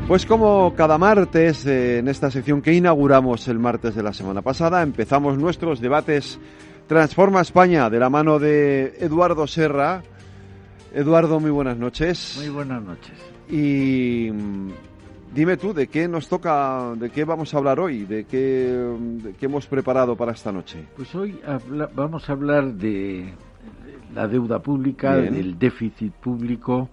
Pues como cada martes, en esta sección que inauguramos el martes de la semana pasada, empezamos nuestros debates Transforma España de la mano de Eduardo Serra. Eduardo, muy buenas noches. Muy buenas noches. Y dime tú, ¿de qué nos toca, de qué vamos a hablar hoy? ¿De qué hemos preparado para esta noche? Pues hoy vamos a hablar de la deuda pública, Bien. del déficit público,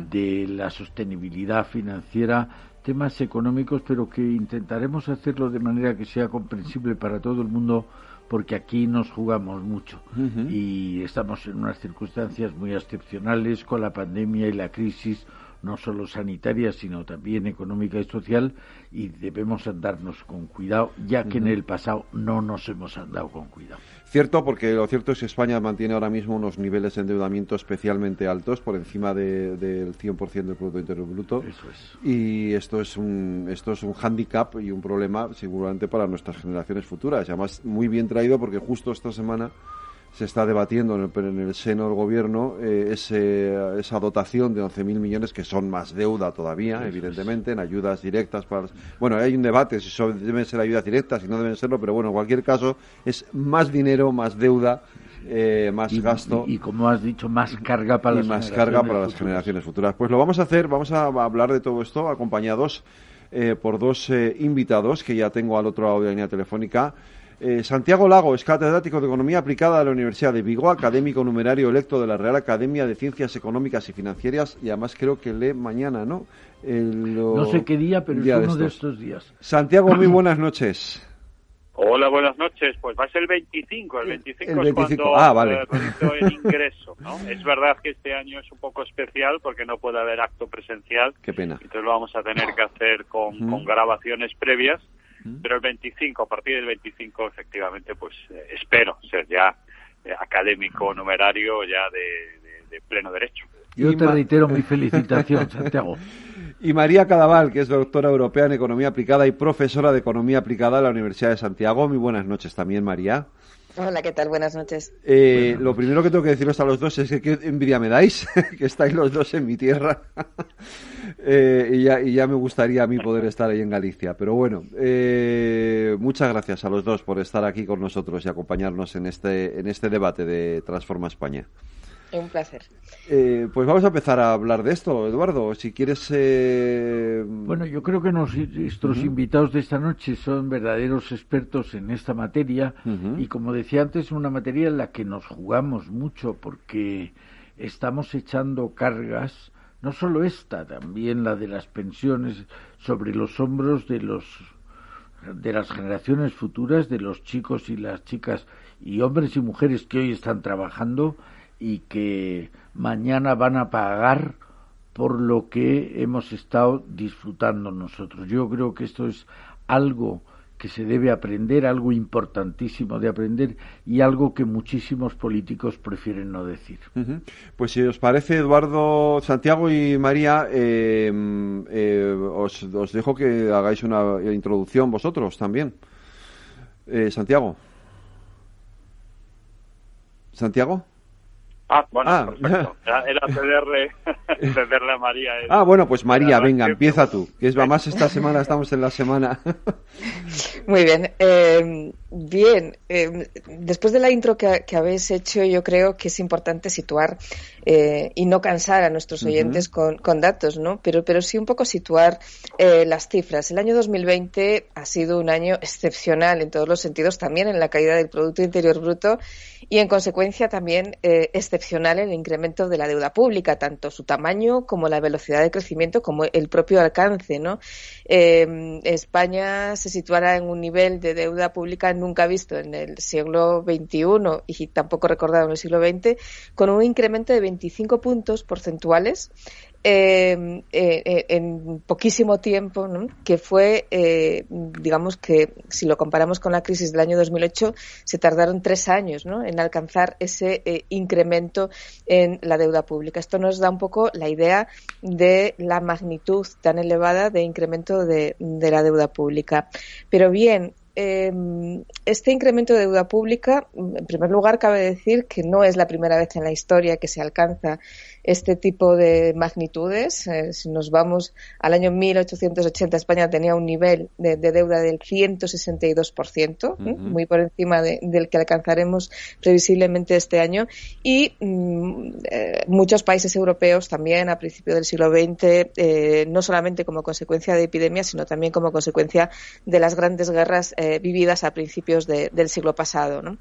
de la sostenibilidad financiera, temas económicos, pero que intentaremos hacerlo de manera que sea comprensible para todo el mundo, porque aquí nos jugamos mucho y estamos en unas circunstancias muy excepcionales con la pandemia y la crisis, no solo sanitaria, sino también económica y social, y debemos andarnos con cuidado, ya que en el pasado no nos hemos andado con cuidado. Cierto, porque lo cierto es que España mantiene ahora mismo unos niveles de endeudamiento especialmente altos, por encima del 100% del Producto Interior Bruto. Eso es. Y esto es un hándicap y un problema seguramente para nuestras generaciones futuras. Y además, muy bien traído, porque justo esta semana se está debatiendo en el seno del Gobierno esa dotación de 11.000 millones, que son más deuda todavía, eso evidentemente, en ayudas directas. Bueno, hay un debate si deben ser ayudas directas, si no deben serlo, pero bueno, en cualquier caso, es más dinero, más deuda, más gasto. Y como has dicho, más carga para las generaciones futuras. Pues lo vamos a hacer, vamos a hablar de todo esto acompañados por dos invitados que ya tengo al otro lado de la línea telefónica. Santiago Lago es catedrático de Economía Aplicada de la Universidad de Vigo, académico numerario electo de la Real Academia de Ciencias Económicas y Financieras, y además creo que lee mañana, ¿no? No sé qué día, pero es uno de estos días. Santiago, muy buenas noches. Hola, buenas noches. Pues va a ser el 25. El 25 es cuando vale. realizo el ingreso, ¿no? Es verdad que este año es un poco especial porque no puede haber acto presencial. Qué pena. Entonces lo vamos a tener que hacer con grabaciones previas. Pero el 25, a partir del 25, efectivamente, pues espero ser ya académico numerario ya de pleno derecho. Yo te reitero mi felicitación, Santiago. Y María Cadaval, que es doctora europea en Economía Aplicada y profesora de Economía Aplicada en la Universidad de Santiago. Muy buenas noches también, María. Hola, ¿qué tal? Buenas noches. Lo primero que tengo que deciros a los dos es que qué envidia me dais, que estáis los dos en mi tierra. Y ya me gustaría a mí poder estar ahí en Galicia. Pero bueno, muchas gracias a los dos por estar aquí con nosotros y acompañarnos en este debate de Transforma España. Un placer. Pues vamos a empezar a hablar de esto, Eduardo. Si quieres... Bueno, yo creo que nuestros invitados de esta noche son verdaderos expertos en esta materia y, como decía antes, una materia en la que nos jugamos mucho porque estamos echando cargas, no solo esta, también la de las pensiones, sobre los hombros de las generaciones futuras, de los chicos y las chicas y hombres y mujeres que hoy están trabajando y que mañana van a pagar por lo que hemos estado disfrutando nosotros. Yo creo que esto es algo que se debe aprender, algo importantísimo de aprender y algo que muchísimos políticos prefieren no decir. Pues si os parece, Eduardo, Santiago y María, os dejo que hagáis una introducción vosotros también. Santiago. Bueno, perfecto. Era cederle a María. Bueno, pues María, venga, empieza tú. Que es más, esta semana estamos en la semana. Muy bien. Después de la intro que habéis hecho, yo creo que es importante situar y no cansar a nuestros oyentes con datos, ¿no? Pero sí un poco situar las cifras. El año 2020 ha sido un año excepcional en todos los sentidos, también en la caída del Producto Interior Bruto y, en consecuencia, también excepcional en el incremento de la deuda pública, tanto su tamaño como la velocidad de crecimiento, como el propio alcance, ¿no? España se situará en un nivel de deuda pública nunca visto en el siglo XXI y tampoco recordado en el siglo XX, con un incremento de 25 puntos porcentuales en poquísimo tiempo, ¿no? Que fue, digamos que si lo comparamos con la crisis del año 2008, se tardaron 3 años, ¿no? En alcanzar ese incremento en la deuda pública. Esto nos da un poco la idea de la magnitud tan elevada de incremento de la deuda pública. Pero bien, este incremento de deuda pública, en primer lugar, cabe decir que no es la primera vez en la historia que se alcanza este tipo de magnitudes. Si nos vamos al año 1880, España tenía un nivel de deuda del 162%, muy por encima del que alcanzaremos previsiblemente este año. Y muchos países europeos también a principios del siglo XX, no solamente como consecuencia de epidemias, sino también como consecuencia de las grandes guerras vividas a principios del siglo pasado, ¿no?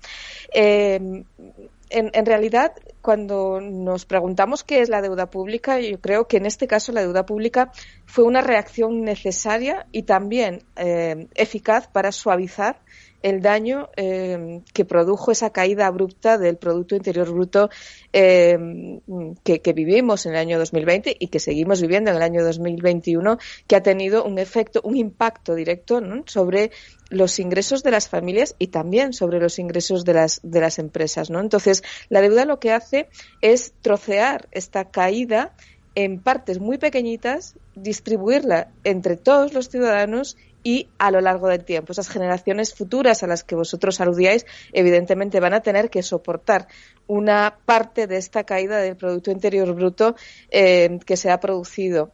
En realidad, cuando nos preguntamos qué es la deuda pública, yo creo que en este caso la deuda pública fue una reacción necesaria y también eficaz para suavizar el daño que produjo esa caída abrupta del Producto Interior Bruto que vivimos en el año 2020 y que seguimos viviendo en el año 2021, que ha tenido un impacto directo, ¿no?, sobre los ingresos de las familias y también sobre los ingresos de las empresas, ¿no? Entonces, la deuda lo que hace es trocear esta caída en partes muy pequeñitas, distribuirla entre todos los ciudadanos y a lo largo del tiempo. Esas generaciones futuras a las que vosotros aludíais, evidentemente van a tener que soportar una parte de esta caída del Producto Interior Bruto que se ha producido.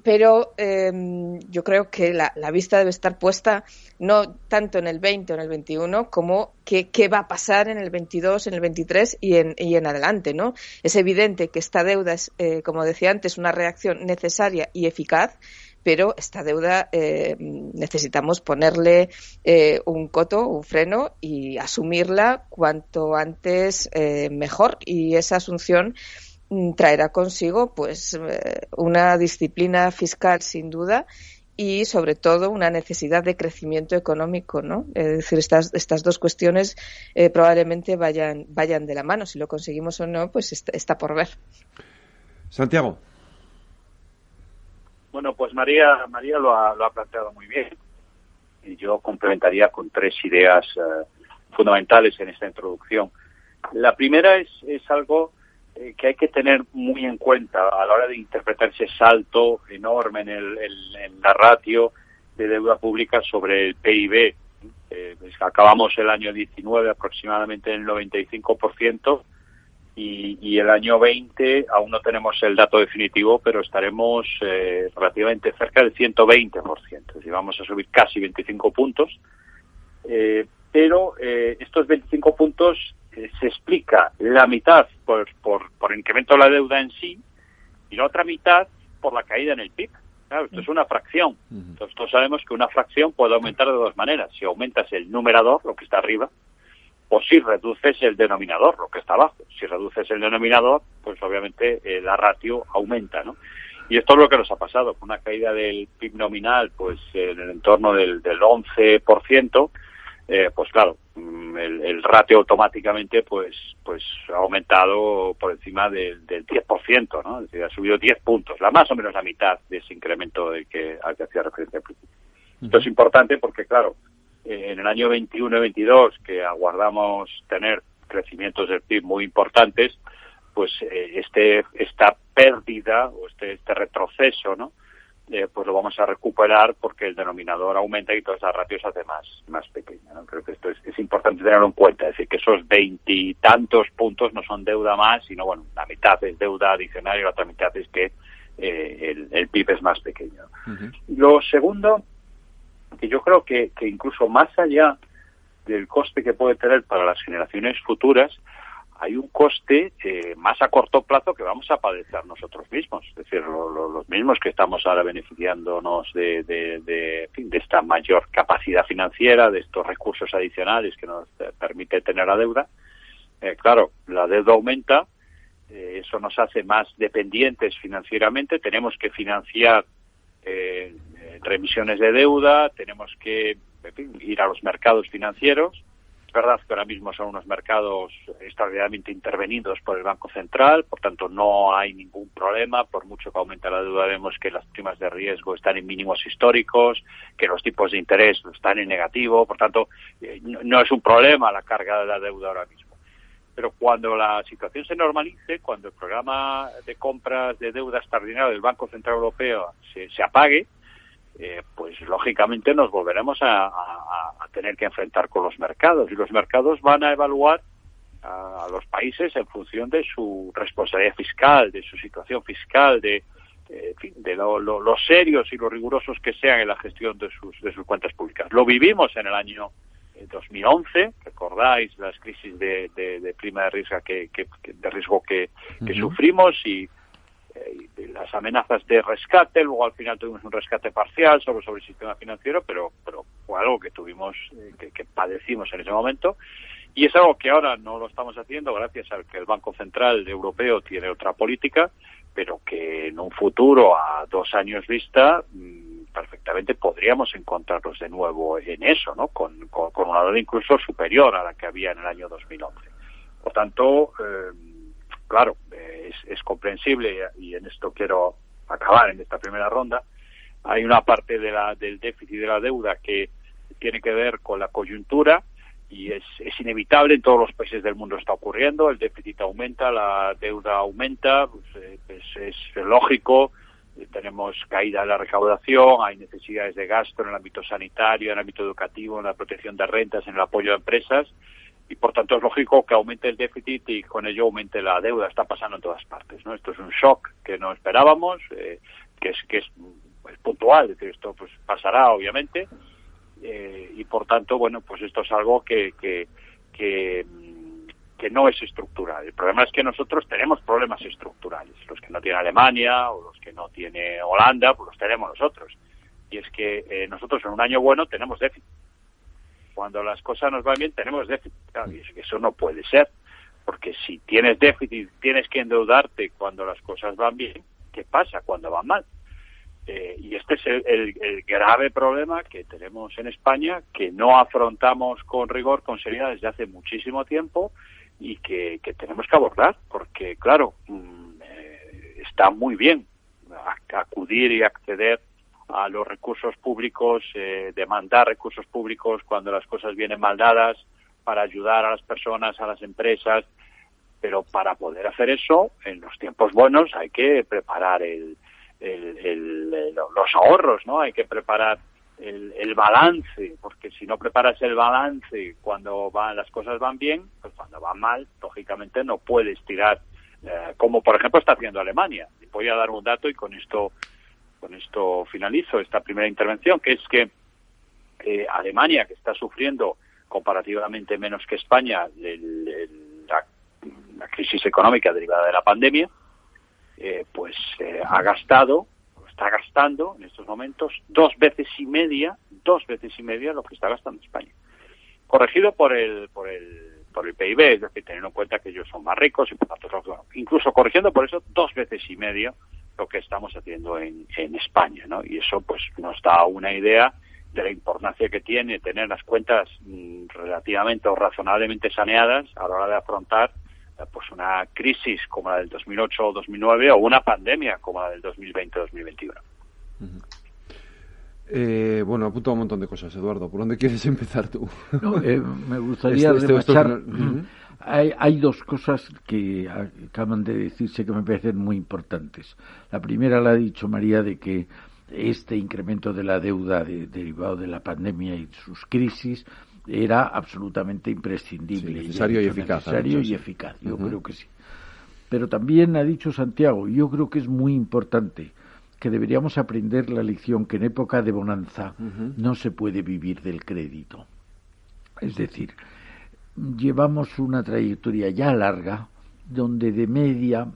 Pero yo creo que la vista debe estar puesta no tanto en el 20 o en el 21 como qué va a pasar en el 22, en el 23 y en adelante, ¿no? Es evidente que esta deuda es, como decía antes, una reacción necesaria y eficaz, pero esta deuda necesitamos ponerle un coto, un freno y asumirla cuanto antes mejor. Y esa asunción traerá consigo pues una disciplina fiscal sin duda y sobre todo una necesidad de crecimiento económico, ¿no? Es decir, estas dos cuestiones probablemente vayan de la mano. Si lo conseguimos o no, pues está por ver. Santiago. Bueno, pues María lo ha planteado muy bien. Y yo complementaría con tres ideas fundamentales en esta introducción. La primera es algo que hay que tener muy en cuenta a la hora de interpretar ese salto enorme en la ratio de deuda pública sobre el PIB. Acabamos el año 19 aproximadamente en el 95%, y el año 20 aún no tenemos el dato definitivo, pero estaremos relativamente cerca del 120%, es decir, vamos a subir casi 25 puntos, pero estos 25 puntos se explica la mitad por incremento de la deuda en sí y la otra mitad por la caída en el PIB. Claro, esto es una fracción. Entonces todos sabemos que una fracción puede aumentar de dos maneras: si aumentas el numerador, lo que está arriba, o si reduces el denominador, lo que está abajo. Si reduces el denominador, pues obviamente la ratio aumenta, ¿no? Y esto es lo que nos ha pasado, con una caída del PIB nominal pues en el entorno del 11%, pues claro, el ratio automáticamente pues ha aumentado por encima del 10%, ¿no? Es decir, ha subido 10 puntos, más o menos la mitad de ese incremento al que hacía referencia al principio. Esto es importante porque, claro, en el año 21 y 22, que aguardamos tener crecimientos del PIB muy importantes, pues esta pérdida o este retroceso, ¿no? Pues lo vamos a recuperar porque el denominador aumenta y toda esa ratio se hace más pequeña, ¿no? Creo que esto es importante tenerlo en cuenta, es decir, que esos 20 y tantos puntos no son deuda más, sino, bueno, la mitad es deuda adicional y la otra mitad es que el PIB es más pequeño. Lo segundo, que yo creo que incluso más allá del coste que puede tener para las generaciones futuras, hay un coste más a corto plazo que vamos a padecer nosotros mismos. Es decir, los mismos que estamos ahora beneficiándonos de esta mayor capacidad financiera, de estos recursos adicionales que nos permite tener la deuda. Claro, la deuda aumenta, eso nos hace más dependientes financieramente, tenemos que financiar remisiones de deuda, tenemos que ir a los mercados financieros. Es verdad que ahora mismo son unos mercados extraordinariamente intervenidos por el Banco Central, por tanto no hay ningún problema, por mucho que aumente la deuda vemos que las primas de riesgo están en mínimos históricos, que los tipos de interés están en negativo, por tanto no es un problema la carga de la deuda ahora mismo. Pero cuando la situación se normalice, cuando el programa de compras de deuda extraordinario del Banco Central Europeo se apague, pues lógicamente nos volveremos a tener que enfrentar con los mercados, y los mercados van a evaluar a los países en función de su responsabilidad fiscal, de su situación fiscal, de lo serios y lo rigurosos que sean en la gestión de sus cuentas públicas. Lo vivimos en el año 2011, recordáis las crisis de prima de riesgo que sufrimos y las amenazas de rescate. Luego al final tuvimos un rescate parcial sobre el sistema financiero, pero fue algo que tuvimos, que padecimos en ese momento, y es algo que ahora no lo estamos haciendo gracias a que el Banco Central Europeo tiene otra política, pero que en un futuro a 2 años vista perfectamente podríamos encontrarnos de nuevo en eso, ¿no? Con una deuda incluso superior a la que había en el año 2011. Por tanto, claro, es comprensible, y en esto quiero acabar en esta primera ronda. Hay una parte del déficit de la deuda que tiene que ver con la coyuntura, y es inevitable, en todos los países del mundo está ocurriendo, el déficit aumenta, la deuda aumenta, pues es lógico, tenemos caída de la recaudación, hay necesidades de gasto en el ámbito sanitario, en el ámbito educativo, en la protección de rentas, en el apoyo a empresas, y por tanto es lógico que aumente el déficit y con ello aumente la deuda. Está pasando en todas partes, ¿no? Esto es un shock que no esperábamos, que es puntual, es decir, esto pues pasará obviamente, y por tanto, bueno, pues esto es algo que no es estructural. El problema es que nosotros tenemos problemas estructurales, los que no tiene Alemania o los que no tiene Holanda, pues los tenemos nosotros, y es que nosotros en un año bueno tenemos déficit. Cuando las cosas nos van bien tenemos déficit. Claro, y eso no puede ser, porque si tienes déficit, tienes que endeudarte cuando las cosas van bien. ¿Qué pasa cuando van mal? Y este es el grave problema que tenemos en España, que no afrontamos con rigor, con seriedad desde hace muchísimo tiempo, y que tenemos que abordar, porque claro, está muy bien acudir y acceder a los recursos públicos, demandar recursos públicos cuando las cosas vienen mal dadas, para ayudar a las personas, a las empresas, pero para poder hacer eso, en los tiempos buenos hay que preparar los ahorros, ¿no? Hay que preparar el balance, porque si no preparas el balance cuando las cosas van bien, pues cuando van mal, lógicamente no puedes tirar, como por ejemplo está haciendo Alemania. Voy a dar un dato y con esto finalizo esta primera intervención, que es que Alemania, que está sufriendo comparativamente menos que España la crisis económica derivada de la pandemia, está gastando en estos momentos 2 veces y media lo que está gastando España, corregido por el PIB, es decir, teniendo en cuenta que ellos son más ricos y por tanto, bueno, incluso corrigiendo por eso 2 veces y medio lo que estamos haciendo en España, ¿no? Y eso pues nos da una idea de la importancia que tiene tener las cuentas relativamente o razonablemente saneadas a la hora de afrontar pues una crisis como la del 2008 o 2009 o una pandemia como la del 2020-2021. Bueno, apunto un montón de cosas, Eduardo. ¿Por dónde quieres empezar tú? No, me gustaría remachar. Hay 2 cosas que acaban de decirse que me parecen muy importantes. La primera la ha dicho María, de que este incremento de la deuda derivado de la pandemia y sus crisis era absolutamente imprescindible. Sí, necesario y eficaz. Yo creo que sí. Pero también ha dicho Santiago, y yo creo que es muy importante, que deberíamos aprender la lección que en época de bonanza no se puede vivir del crédito. Es decir, llevamos una trayectoria ya larga donde de media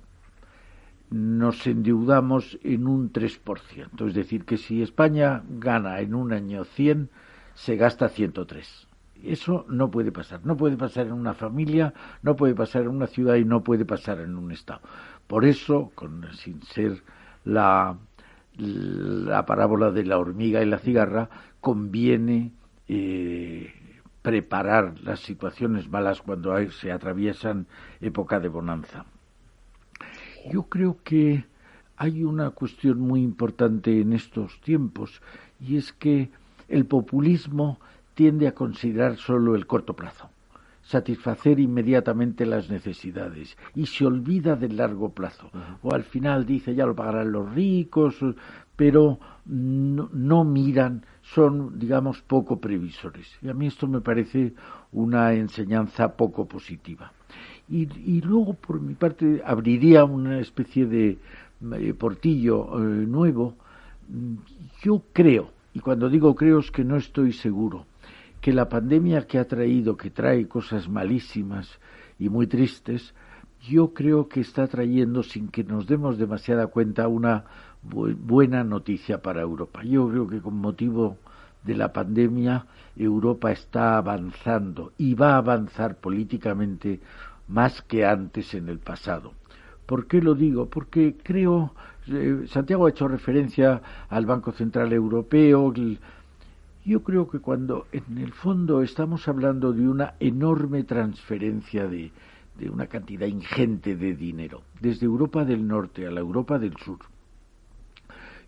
nos endeudamos en un 3%. Es decir, que si España gana en un año 100, se gasta 103. Eso no puede pasar. No puede pasar en una familia, no puede pasar en una ciudad y no puede pasar en un Estado. Por eso, sin ser la parábola de la hormiga y la cigarra, conviene preparar las situaciones malas cuando se atraviesan época de bonanza. Yo creo que hay una cuestión muy importante en estos tiempos, y es que el populismo tiende a considerar solo el corto plazo. satisfacer inmediatamente las necesidades y se olvida del largo plazo. O al final dice, ya lo pagarán los ricos, pero no miran, son, digamos, poco previsores. Y a mí esto me parece una enseñanza poco positiva. Y luego, por mi parte, abriría una especie de portillo nuevo. Yo creo, y cuando digo creo es que no estoy seguro, que la pandemia que trae cosas malísimas y muy tristes, yo creo que está trayendo, sin que nos demos demasiada cuenta, una buena noticia para Europa. Yo creo que con motivo de la pandemia Europa está avanzando y va a avanzar políticamente más que antes en el pasado. ¿Por qué lo digo? Porque creo, Santiago ha hecho referencia al Banco Central Europeo. Yo creo que cuando en el fondo estamos hablando de una enorme transferencia de una cantidad ingente de dinero, desde Europa del Norte a la Europa del Sur,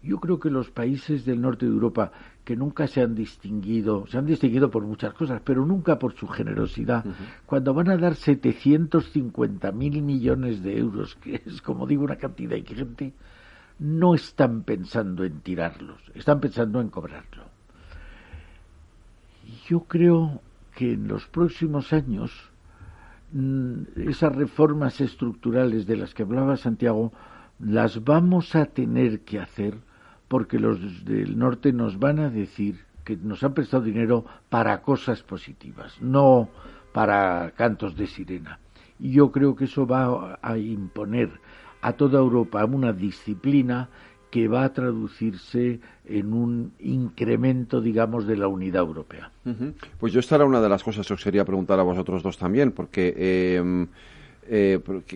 yo creo que los países del norte de Europa, que nunca se han distinguido por muchas cosas, pero nunca por su generosidad, cuando van a dar 750.000 millones de euros, que es, como digo, una cantidad ingente, no están pensando en tirarlos, están pensando en cobrarlo. Yo creo que en los próximos años esas reformas estructurales de las que hablaba Santiago las vamos a tener que hacer, porque los del norte nos van a decir que nos han prestado dinero para cosas positivas, no para cantos de sirena. Y yo creo que eso va a imponer a toda Europa una disciplina que va a traducirse en un incremento, digamos, de la unidad europea. Pues yo esta era una de las cosas que os quería preguntar a vosotros dos también, porque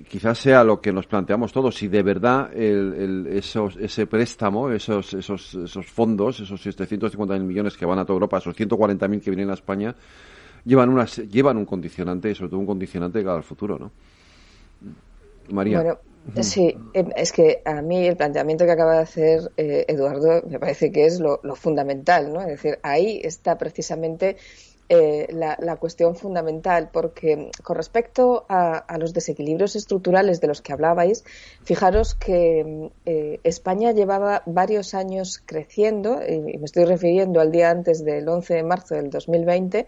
quizás sea lo que nos planteamos todos, si de verdad ese préstamo, esos fondos, esos 750.000 millones que van a toda Europa, esos 140.000 que vienen a España, llevan un condicionante, sobre todo un condicionante de cara al futuro, ¿no? María. Bueno, sí, es que a mí el planteamiento que acaba de hacer Eduardo me parece que es lo fundamental, ¿no? Es decir, ahí está precisamente la cuestión fundamental, porque con respecto a los desequilibrios estructurales de los que hablabais, fijaros que España llevaba varios años creciendo, y me estoy refiriendo al día antes del 11 de marzo del 2020,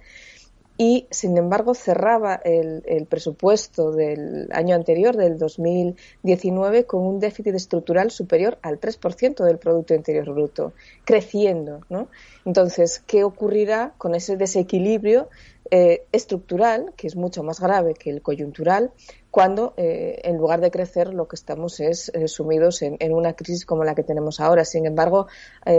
y sin embargo cerraba el presupuesto del año anterior, del 2019, con un déficit estructural superior al 3% del Producto Interior Bruto, creciendo, ¿no? Entonces, ¿qué ocurrirá con ese desequilibrio estructural, que es mucho más grave que el coyuntural, cuando en lugar de crecer lo que estamos es sumidos en una crisis como la que tenemos ahora? Sin embargo,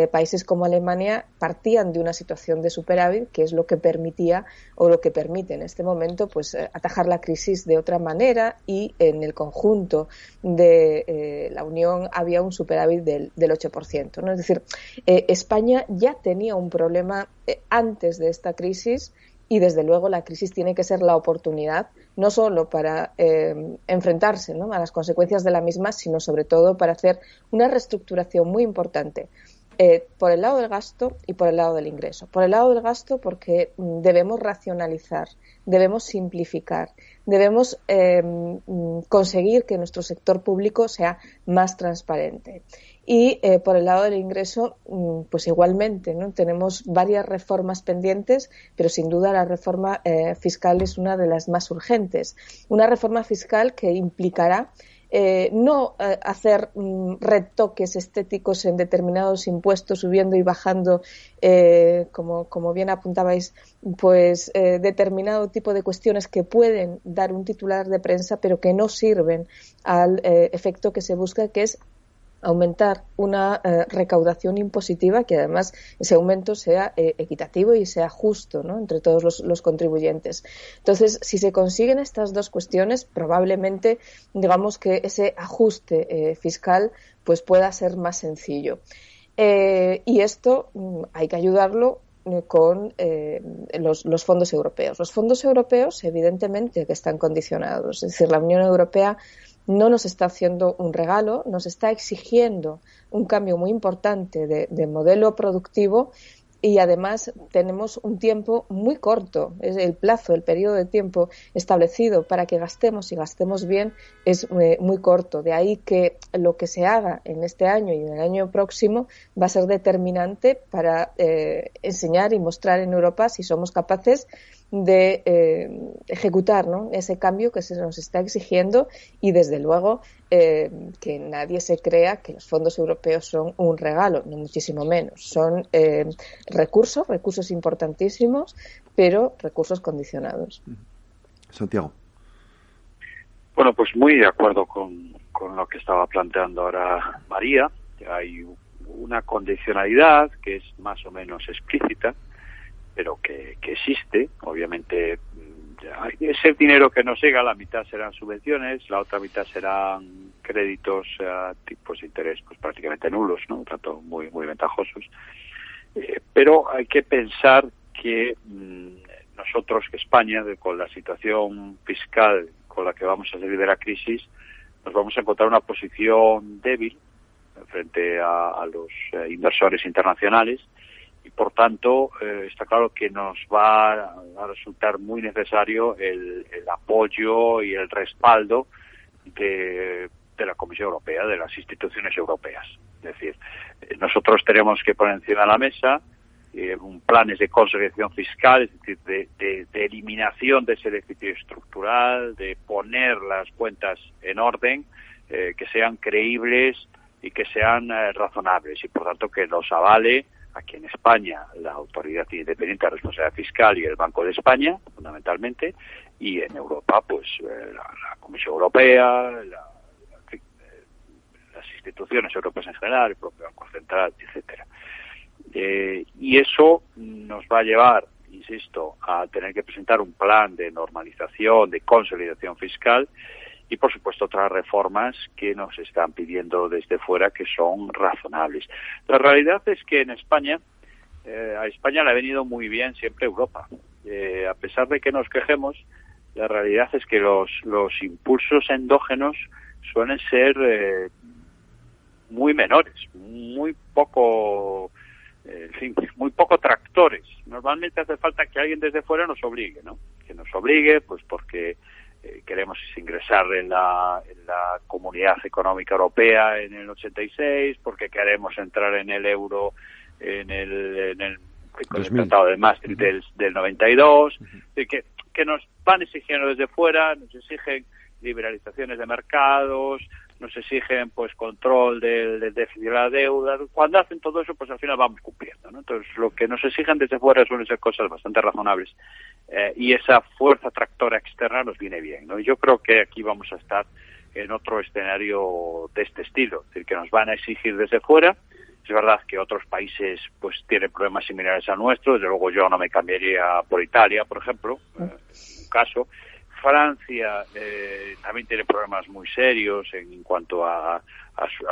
países como Alemania partían de una situación de superávit, que es lo que permitía o lo que permite en este momento pues atajar la crisis de otra manera, y en el conjunto de la Unión había un superávit del 8%, ¿no? Es decir, España ya tenía un problema antes de esta crisis, y desde luego la crisis tiene que ser la oportunidad, no solo para enfrentarse, ¿no?, a las consecuencias de la misma, sino sobre todo para hacer una reestructuración muy importante por el lado del gasto y por el lado del ingreso. Por el lado del gasto, porque debemos racionalizar, debemos simplificar, debemos conseguir que nuestro sector público sea más transparente. Y por el lado del ingreso, pues igualmente, ¿no? Tenemos varias reformas pendientes, pero sin duda la reforma fiscal es una de las más urgentes. Una reforma fiscal que implicará no hacer retoques estéticos en determinados impuestos, subiendo y bajando, como bien apuntabais, pues determinado tipo de cuestiones que pueden dar un titular de prensa, pero que no sirven al efecto que se busca, que es aumentar una recaudación impositiva, que además ese aumento sea equitativo y sea justo, ¿no?, entre todos los contribuyentes. Entonces, si se consiguen estas dos cuestiones, probablemente digamos que ese ajuste fiscal pues pueda ser más sencillo. Y esto hay que ayudarlo con los fondos europeos. Los fondos europeos, evidentemente, que están condicionados. Es decir, la Unión Europea no nos está haciendo un regalo, nos está exigiendo un cambio muy importante de modelo productivo, y además tenemos un tiempo muy corto. Es el plazo, el periodo de tiempo establecido para que gastemos y gastemos bien es muy corto. De ahí que lo que se haga en este año y en el año próximo va a ser determinante para enseñar y mostrar en Europa si somos capaces de ejecutar, ¿no?, ese cambio que se nos está exigiendo, y desde luego que nadie se crea que los fondos europeos son un regalo, ni muchísimo menos. Son recursos importantísimos, pero recursos condicionados. Santiago. Bueno, pues muy de acuerdo con lo que estaba planteando ahora María. Hay una condicionalidad que es más o menos explícita, pero que existe. Obviamente, ese dinero que nos llega, la mitad serán subvenciones, la otra mitad serán créditos a tipos de interés pues prácticamente nulos, ¿no? Tanto muy ventajosos. Pero hay que pensar que nosotros, que España, con la situación fiscal con la que vamos a salir de la crisis, nos vamos a encontrar una posición débil frente a los inversores internacionales. Y por tanto está claro que nos va a resultar muy necesario el apoyo y el respaldo de la Comisión Europea, de las instituciones europeas. Es decir, nosotros tenemos que poner encima de la mesa planes de consolidación fiscal, es decir, de eliminación de ese déficit estructural, de poner las cuentas en orden, que sean creíbles y que sean razonables, y por tanto que los avale aquí en España la Autoridad Independiente de Responsabilidad Fiscal y el Banco de España, fundamentalmente, y en Europa, pues la Comisión Europea, las instituciones europeas en general, el propio Banco Central, etcétera. Y eso nos va a llevar, insisto, a tener que presentar un plan de normalización, de consolidación fiscal, y por supuesto otras reformas que nos están pidiendo desde fuera que son razonables. La realidad es que en España, a España le ha venido muy bien siempre Europa. A pesar de que nos quejemos, la realidad es que los impulsos endógenos suelen ser muy menores, muy poco tractores. Normalmente hace falta que alguien desde fuera nos obligue, ¿no? Que nos obligue, pues porque queremos ingresar en la Comunidad Económica Europea en el 86, porque queremos entrar en el euro en el Tratado de Maastricht del 92, que nos van exigiendo desde fuera, nos exigen liberalizaciones de mercados, nos exigen pues control del déficit de la deuda. Cuando hacen todo eso, pues al final vamos cumpliendo, ¿no? Entonces, lo que nos exigen desde fuera suelen ser cosas bastante razonables, y esa fuerza tractora externa nos viene bien, ¿no? Yo creo que aquí vamos a estar en otro escenario de este estilo, es decir, que nos van a exigir desde fuera. Es verdad que otros países pues tienen problemas similares al nuestro. Desde luego yo no me cambiaría por Italia, por ejemplo, un caso. Francia también tiene problemas muy serios en cuanto al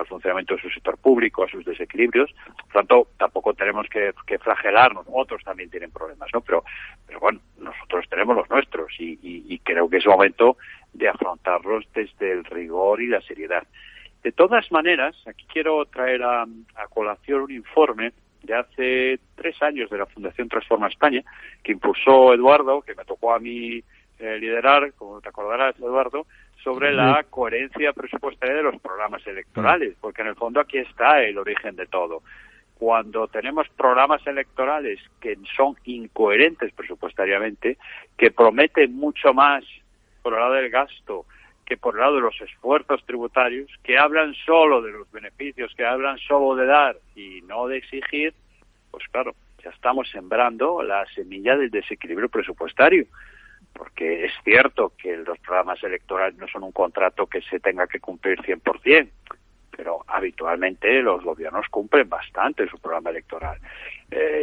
funcionamiento de su sector público, a sus desequilibrios. Por tanto, tampoco tenemos que flagelarnos. Otros también tienen problemas, ¿no? Pero bueno, nosotros tenemos los nuestros y creo que es momento de afrontarlos desde el rigor y la seriedad. De todas maneras, aquí quiero traer a colación un informe de hace 3 años de la Fundación Transforma España, que impulsó Eduardo, que me tocó a mí liderar, como te acordarás, Eduardo, sobre la coherencia presupuestaria de los programas electorales, porque en el fondo aquí está el origen de todo. Cuando tenemos programas electorales que son incoherentes presupuestariamente, que prometen mucho más por el lado del gasto que por el lado de los esfuerzos tributarios, que hablan solo de los beneficios, que hablan solo de dar y no de exigir, pues claro, ya estamos sembrando la semilla del desequilibrio presupuestario. Porque es cierto que los programas electorales no son un contrato que se tenga que cumplir 100%, pero habitualmente los gobiernos cumplen bastante su programa electoral,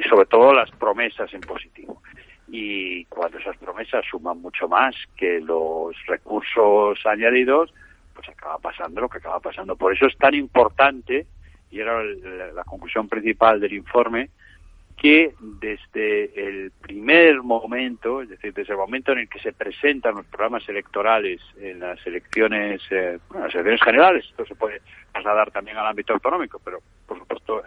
sobre todo las promesas en positivo. Y cuando esas promesas suman mucho más que los recursos añadidos, pues acaba pasando lo que acaba pasando. Por eso es tan importante, y era la conclusión principal del informe, que desde el primer momento, es decir, desde el momento en el que se presentan los programas electorales en las elecciones, las elecciones generales, esto se puede trasladar también al ámbito autonómico, pero por supuesto supuesto,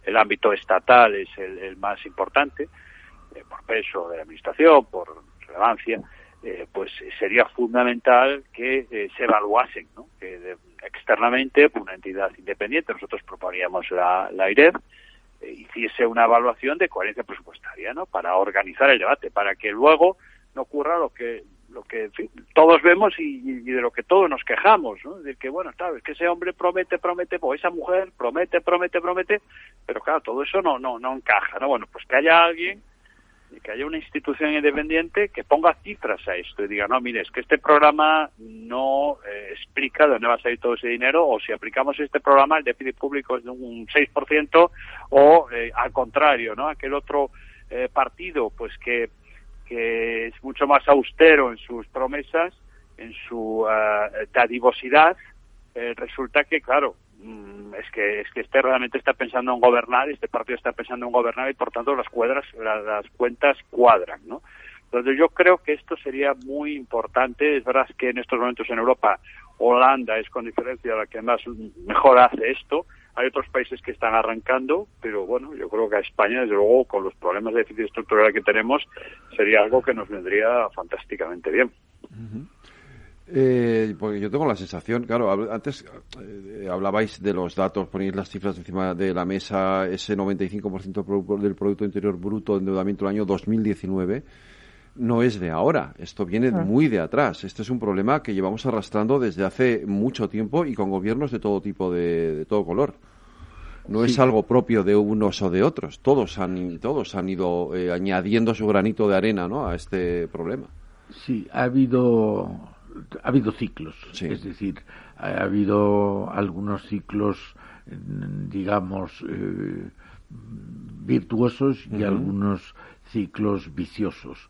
el ámbito estatal es el más importante, por peso de la administración, por relevancia, pues sería fundamental que se evaluasen, ¿no? Que externamente por una entidad independiente, nosotros proponíamos la IREF, hiciese una evaluación de coherencia presupuestaria, ¿no? Para organizar el debate, para que luego no ocurra lo que en fin, todos vemos y de lo que todos nos quejamos, ¿no? De que, bueno, claro, es que ese hombre promete, o esa mujer promete, pero claro, todo eso no encaja, ¿no? Bueno, pues que haya alguien, que haya una institución independiente que ponga cifras a esto y diga, no, mire, es que este programa no explica de dónde va a salir todo ese dinero, o si aplicamos este programa el déficit público es de un 6%, o al contrario, ¿no? Aquel otro partido, pues que es mucho más austero en sus promesas, en su dadivosidad, resulta que, claro, es que este realmente está pensando en gobernar, este partido está pensando en gobernar y por tanto las cuentas cuadran, ¿no? Entonces yo creo que esto sería muy importante. Es verdad que en estos momentos en Europa Holanda es con diferencia la que más mejor hace esto. Hay otros países que están arrancando, pero bueno, yo creo que a España, desde luego, con los problemas de déficit estructural que tenemos, sería algo que nos vendría fantásticamente bien. Uh-huh. Porque yo tengo la sensación, claro, antes hablabais de los datos, poníais las cifras encima de la mesa, ese 95% del Producto Interior Bruto de endeudamiento del año 2019, no es de ahora, esto viene muy de atrás. Este es un problema que llevamos arrastrando desde hace mucho tiempo y con gobiernos de todo tipo, de todo color. No es algo propio de unos o de otros, todos han ido añadiendo su granito de arena, ¿no?, a este problema. Sí, ha habido ciclos, sí. Es decir, ha habido algunos ciclos, digamos, virtuosos y algunos ciclos viciosos.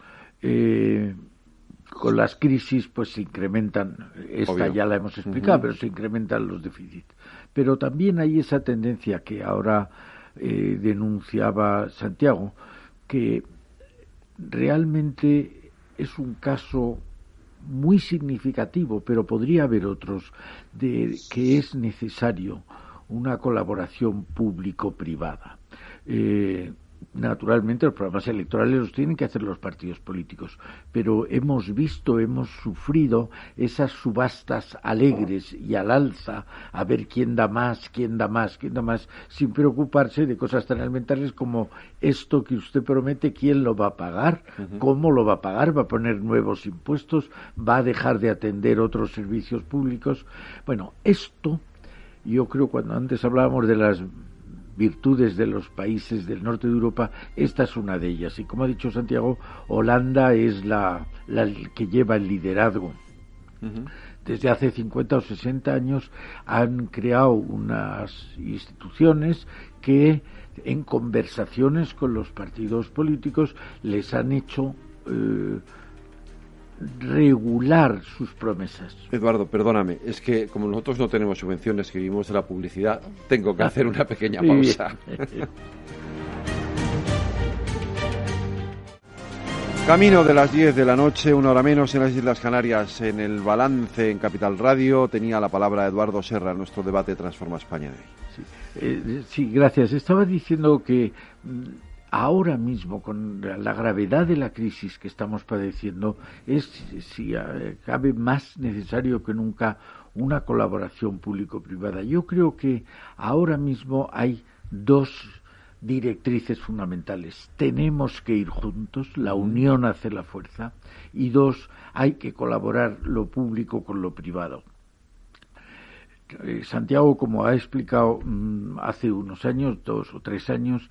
Con las crisis pues se incrementan, esta ya la hemos explicado, pero se incrementan los déficits. Pero también hay esa tendencia que ahora denunciaba Santiago, que realmente es un caso muy significativo, pero podría haber otros, de que es necesario una colaboración público-privada. Naturalmente los programas electorales los tienen que hacer los partidos políticos, pero hemos sufrido esas subastas alegres y al alza, a ver quién da más, sin preocuparse de cosas tan elementales como esto que usted promete, quién lo va a pagar, cómo lo va a pagar, va a poner nuevos impuestos, va a dejar de atender otros servicios públicos. Bueno, esto, yo creo, cuando antes hablábamos de las virtudes de los países del norte de Europa, esta es una de ellas. Y como ha dicho Santiago, Holanda es la que lleva el liderazgo. Desde hace 50 o 60 años han creado unas instituciones que, en conversaciones con los partidos políticos, les han hecho regular sus promesas. Eduardo, perdóname, es que como nosotros no tenemos subvenciones, que vivimos de la publicidad, tengo que hacer una pequeña pausa. Camino de las 10 de la noche, 1 hora menos en las Islas Canarias. En el balance en Capital Radio tenía la palabra Eduardo Serra, nuestro debate Transforma España de hoy. Sí, gracias. Estaba diciendo que ahora mismo, con la gravedad de la crisis que estamos padeciendo, es, si cabe, más necesario que nunca una colaboración público-privada. Yo creo que ahora mismo hay dos directrices fundamentales. Tenemos que ir juntos, la unión hace la fuerza, y dos, hay que colaborar lo público con lo privado. Santiago, como ha explicado, hace unos años, 2 o 3 años,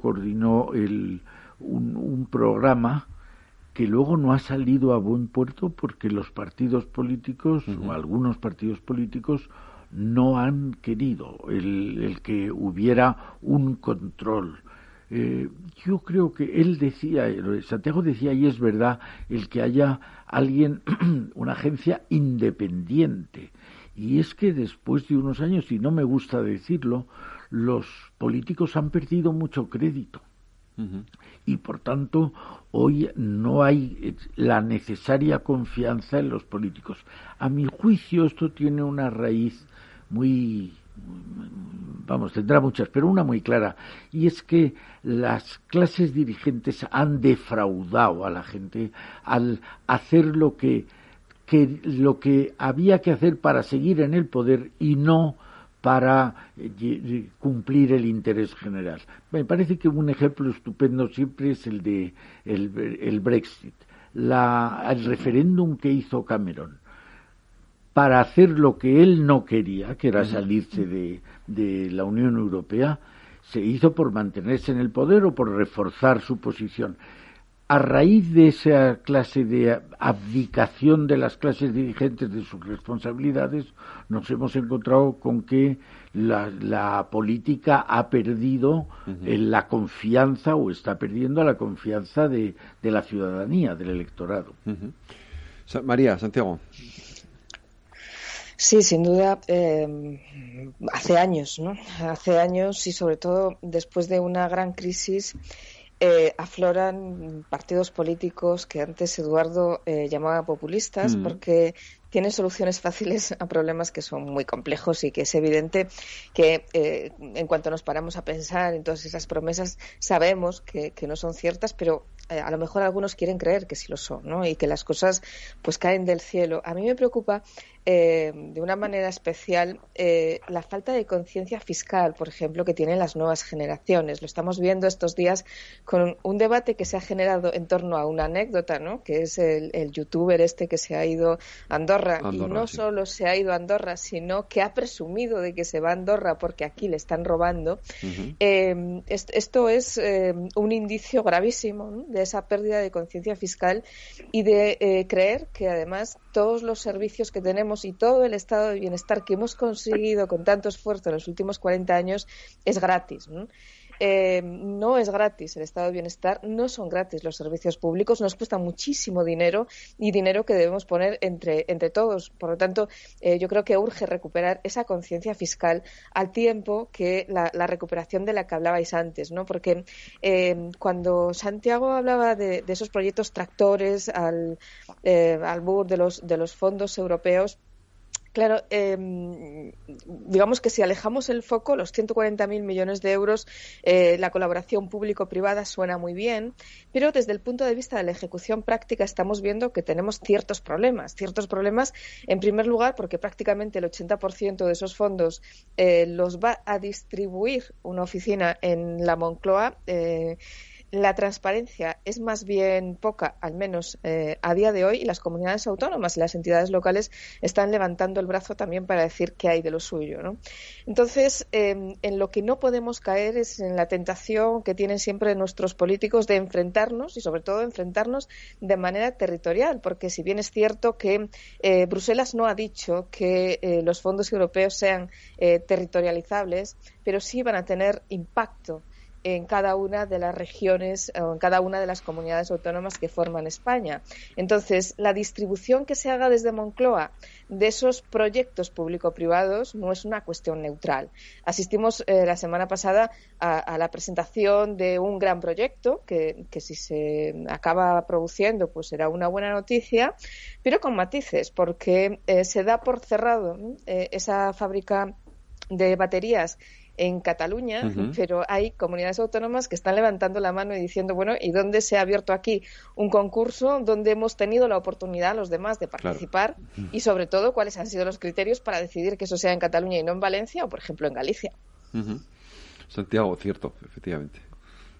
coordinó un programa que luego no ha salido a buen puerto porque los partidos políticos, o algunos partidos políticos, no han querido el que hubiera un control. Yo creo que Santiago decía, y es verdad, el que haya alguien, una agencia independiente. Y es que después de unos años, y no me gusta decirlo, los políticos han perdido mucho crédito. Y por tanto, hoy no hay la necesaria confianza en los políticos. A mi juicio, esto tiene una raíz muy tendrá muchas, pero una muy clara, y es que las clases dirigentes han defraudado a la gente al hacer lo que había que hacer para seguir en el poder y no para cumplir el interés general. Me parece que un ejemplo estupendo siempre es el de el Brexit, el referéndum que hizo Cameron para hacer lo que él no quería, que era salirse de la Unión Europea, se hizo por mantenerse en el poder o por reforzar su posición. A raíz de esa clase de abdicación de las clases dirigentes de sus responsabilidades, nos hemos encontrado con que la política ha perdido la confianza, o está perdiendo la confianza de la ciudadanía, del electorado. María, Santiago. Sí, sin duda, hace años, ¿no? Hace años, y sobre todo después de una gran crisis, afloran partidos políticos que antes Eduardo llamaba populistas, porque tienen soluciones fáciles a problemas que son muy complejos, y que es evidente que en cuanto nos paramos a pensar en todas esas promesas sabemos que no son ciertas, pero a lo mejor algunos quieren creer que sí lo son, ¿no? Y que las cosas pues caen del cielo. A mí me preocupa de una manera especial la falta de conciencia fiscal, por ejemplo, que tienen las nuevas generaciones. Lo estamos viendo estos días con un debate que se ha generado en torno a una anécdota, ¿no? Que es el youtuber que se ha ido a Andorra, y no sí. Solo se ha ido a Andorra, sino que ha presumido de que se va a Andorra porque aquí le están robando. Esto es un indicio gravísimo, ¿no? De esa pérdida de conciencia fiscal y de creer que además todos los servicios que tenemos y todo el estado de bienestar que hemos conseguido con tanto esfuerzo en los últimos 40 años es gratis, ¿no? No es gratis el estado de bienestar, no son gratis los servicios públicos, nos cuesta muchísimo dinero, y dinero que debemos poner entre todos. Por lo tanto, yo creo que urge recuperar esa conciencia fiscal al tiempo que la recuperación de la que hablabais antes, ¿no? Porque cuando Santiago hablaba de esos proyectos tractores al BUR de los fondos europeos, claro, digamos que si alejamos el foco, los 140.000 millones de euros, la colaboración público-privada suena muy bien, pero desde el punto de vista de la ejecución práctica estamos viendo que tenemos ciertos problemas. En primer lugar, porque prácticamente el 80% de esos fondos los va a distribuir una oficina en la Moncloa. La transparencia es más bien poca, al menos a día de hoy, y las comunidades autónomas y las entidades locales están levantando el brazo también para decir que hay de lo suyo, ¿no? Entonces, en lo que no podemos caer es en la tentación que tienen siempre nuestros políticos de enfrentarnos, y sobre todo enfrentarnos de manera territorial, porque si bien es cierto que Bruselas no ha dicho que los fondos europeos sean territorializables, pero sí van a tener impacto en cada una de las regiones o en cada una de las comunidades autónomas que forman España. Entonces, la distribución que se haga desde Moncloa de esos proyectos público-privados no es una cuestión neutral. Asistimos la semana pasada a la presentación de un gran proyecto que si se acaba produciendo pues será una buena noticia, pero con matices, porque se da por cerrado esa fábrica de baterías en Cataluña, pero hay comunidades autónomas que están levantando la mano y diciendo, bueno, ¿y dónde se ha abierto aquí un concurso donde hemos tenido la oportunidad los demás de participar? Claro. Y sobre todo, ¿cuáles han sido los criterios para decidir que eso sea en Cataluña y no en Valencia o, por ejemplo, en Galicia? Santiago, cierto, efectivamente.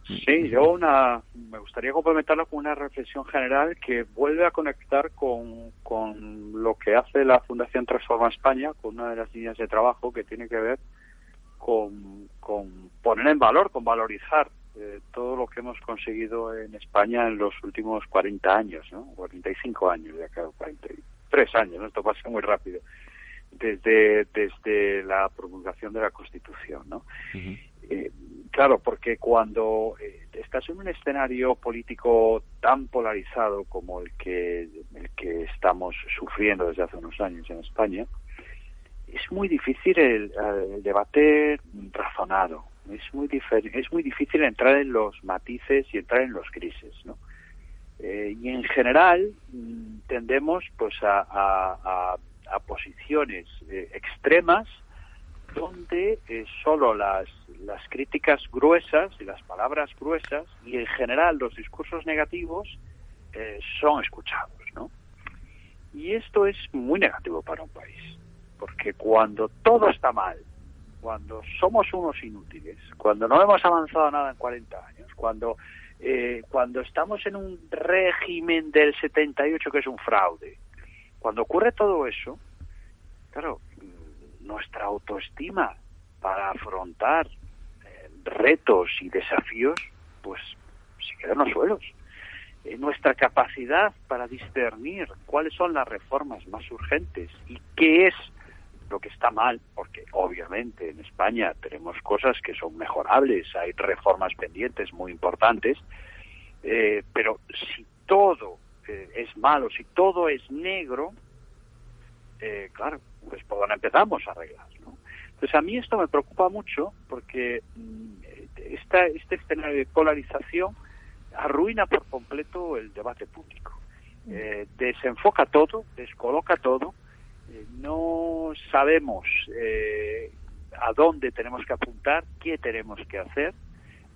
Sí, me gustaría complementarlo con una reflexión general que vuelve a conectar con lo que hace la Fundación Transforma España, con una de las líneas de trabajo que tiene que ver con poner en valor, con valorizar todo lo que hemos conseguido en España en los últimos 40 años, ¿no? 45 años, ya claro, 43 años, ¿no? Esto pasa muy rápido, desde la promulgación de la Constitución, ¿no? Claro, porque cuando estás en un escenario político tan polarizado como el que estamos sufriendo desde hace unos años en España, es muy difícil el debate razonado, es muy difícil entrar en los matices y entrar en los grises, ¿no? Y en general tendemos pues a posiciones extremas donde solo las críticas gruesas y las palabras gruesas y en general los discursos negativos son escuchados, ¿no? Y esto es muy negativo para un país, porque cuando todo está mal, cuando somos unos inútiles, cuando no hemos avanzado nada en 40 años, cuando estamos en un régimen del 78 que es un fraude, cuando ocurre todo eso, claro, nuestra autoestima para afrontar retos y desafíos, pues se queda en los suelos. Nuestra capacidad para discernir cuáles son las reformas más urgentes y qué es lo que está mal, porque obviamente en España tenemos cosas que son mejorables, hay reformas pendientes muy importantes, pero si todo es malo, si todo es negro, claro, pues por dónde empezamos a arreglar, ¿no? Entonces a mí esto me preocupa mucho porque este escenario de polarización arruina por completo el debate público, desenfoca todo, descoloca todo, no sabemos a dónde tenemos que apuntar, qué tenemos que hacer,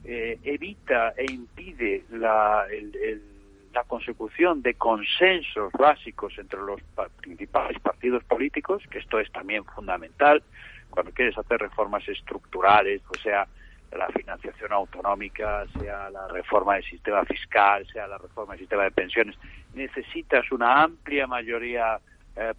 evita e impide la consecución de consensos básicos entre los principales partidos políticos, que esto es también fundamental cuando quieres hacer reformas estructurales, o sea, la financiación autonómica, sea la reforma del sistema fiscal, sea la reforma del sistema de pensiones. Necesitas una amplia mayoría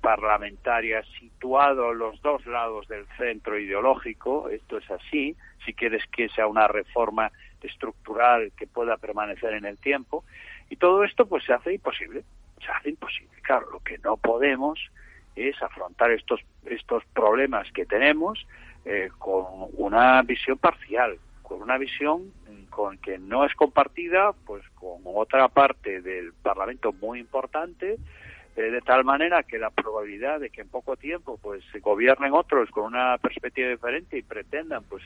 parlamentaria situado en los dos lados del centro ideológico. Esto es así, si quieres que sea una reforma estructural que pueda permanecer en el tiempo. Y todo esto pues se hace imposible. Claro, lo que no podemos es afrontar estos problemas que tenemos con una visión parcial, con una visión con que no es compartida pues con otra parte del Parlamento muy importante, de tal manera que la probabilidad de que en poco tiempo pues se gobiernen otros con una perspectiva diferente y pretendan pues